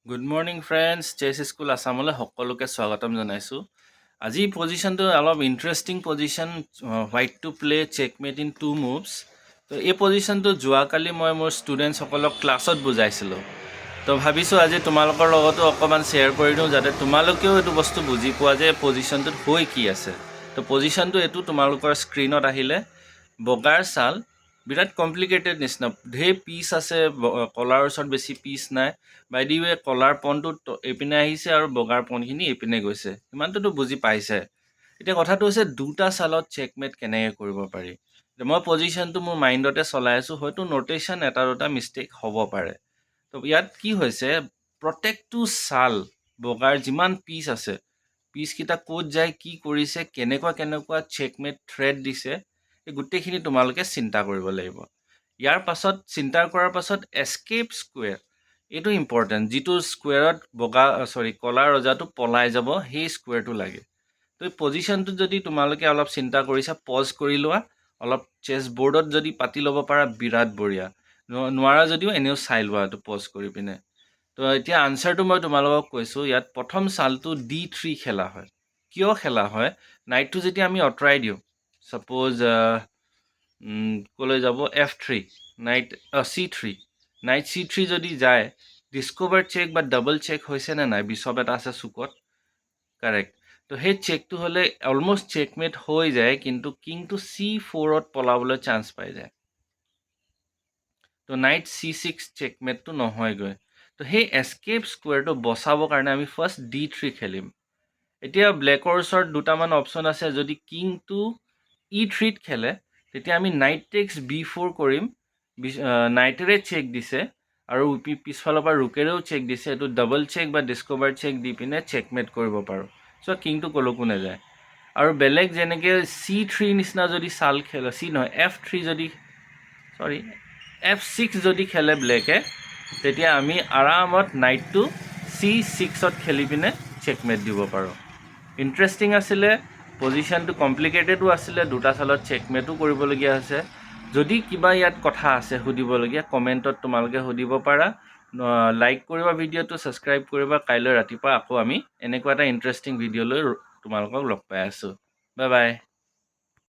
Good morning friends, চেছ school আছামলৈ সকলোকে স্বাগতম জনাইছোঁ। আজি পজিশ্যনটো অলপ interesting position, white to play checkmate in 2 moves. তো এই পজিশ্যনটো যোৱাকালি মই মোৰ ষ্টুডেণ্টসকলক ক্লাছত বুজাইছিলোঁ। তো ভাবিছোঁ আজি তোমালোকৰ লগতো অকণমান শ্বেয়াৰ কৰি দিওঁ, যাতে তোমালোকেও এইটো বস্তু বুজি পোৱা যে পজিশ্যনটোত হৈ কি আছে। তো পজিশ্যনটো এইটো তোমালোকৰ স্ক্ৰীণত আহিলে বগাৰ ছাল বিৰাট কমপ্লিকেটেড নিচিনা, ঢেৰ পিচ আছে, কলাৰ ওচৰত বেছি পিচ নাই। বাই দি ৱে কলাৰ পণটো এইপিনে আহিছে আৰু বগাৰ পণখিনি এইপিনে গৈছে, ইমানটোতো বুজি পাইছে। এতিয়া কথাটো হৈছে দুটা ছালত চেকমেট কেনেকৈ কৰিব পাৰি। মই পজিশ্যনটো মোৰ মাইণ্ডতে চলাই আছোঁ, হয়তো ন'টেশ্যন এটা দুটা মিষ্টেক হ'ব পাৰে। তো ইয়াত কি হৈছে, প্ৰত্যেকটো ছাল বগাৰ যিমান পিচ আছে, পিচকেইটা ক'ত যায়, কি কৰিছে, কেনেকুৱা চেকমেট থ্ৰেড দিছে, এই গোটেইখিনি তোমালোকে চিন্তা কৰিব লাগিব। ইয়াৰ পাছত চিন্তা কৰাৰ পাছত এস্কেপ স্কুৱেৰ, এইটো ইম্পৰ্টেণ্ট। যিটো স্কুৱেৰত কলাৰ ৰজাটো পলাই যাব, সেই স্কুৱেৰটো লাগে। তো এই পজিশ্যনটোত যদি তোমালোকে অলপ চিন্তা কৰিছা, পজ কৰি লোৱা, অলপ চেছ বৰ্ডত যদি পাতি ল'ব পাৰা বিৰাট বঢ়িয়া। নোৱাৰা যদিও এনেও চাই লোৱা এইটো পজ কৰি পিনে। তো এতিয়া আনচাৰটো মই তোমালোকক কৈছোঁ। ইয়াত প্ৰথম ছালটো D3 খেলা হয়। কিয় খেলা হয়? নাইটটো যেতিয়া আমি আঁতৰাই দিওঁ, ছাপ'জ ক'লৈ যাব, F3, night C3, night C3 যদি যায়, ডিস্কভাৰ চেক বা ডাবল চেক হৈছে নে নাই, বিশ্বপ এটা আছে চুকত, কাৰেক্ট। তো সেই চেকটো হ'লে অলমষ্ট চেকমেট হৈ যায়, কিন্তু কিংটো C4ত পলাবলৈ চান্স পাই যায়। তো নাইট C6 চেকমেটটো নহয়গৈ। তো সেই এস্কেপ স্কুৱেৰটো বচাবৰ কাৰণে আমি ফাৰ্ষ্ট D3 খেলিম। এতিয়া ব্লেকৰ ওচৰত দুটামান অপশ্যন আছে। যদি কিংটো E3ত খেলে, তেতিয়া আমি নাইট টেক্স B4 কৰিম। নাইটেৰে চেক দিছে আৰু পিছফালৰ পৰা ৰুকেৰেও চেক দিছে, এইটো ডাবল চেক বা ডিস্কভাৰ চেক দি পিনে চেকমেট কৰিব পাৰোঁ। চ' কিংটো ক'লৈকো নাযায়। আৰু বেলেগ যেনেকৈ C3 নিচিনা যদি ছাল খেলে, F6 যদি খেলে ব্লেকে, তেতিয়া আমি আৰামত নাইটটো C6ত খেলি পিনে চেকমেট দিব পাৰোঁ। ইণ্টাৰেষ্টিং আছিলে, পজিশ্যনটো কমপ্লিকেটেডো আছিলে, দুটা ছালত চেকমেটো কৰিবলগীয়া হৈছে। যদি কিবা ইয়াত কথা আছে সুধিবলগীয়া, কমেণ্টত তোমালোকে সুধিব পাৰা। লাইক কৰিবা ভিডিঅ'টো, ছাবস্ক্ৰাইব কৰিবা। কাইলৈ ৰাতিপুৱা আকৌ আমি এনেকুৱা এটা ইণ্টাৰেষ্টিং ভিডিঅ' লৈ তোমালোকক লগ পাই আছোঁ। Bye bye.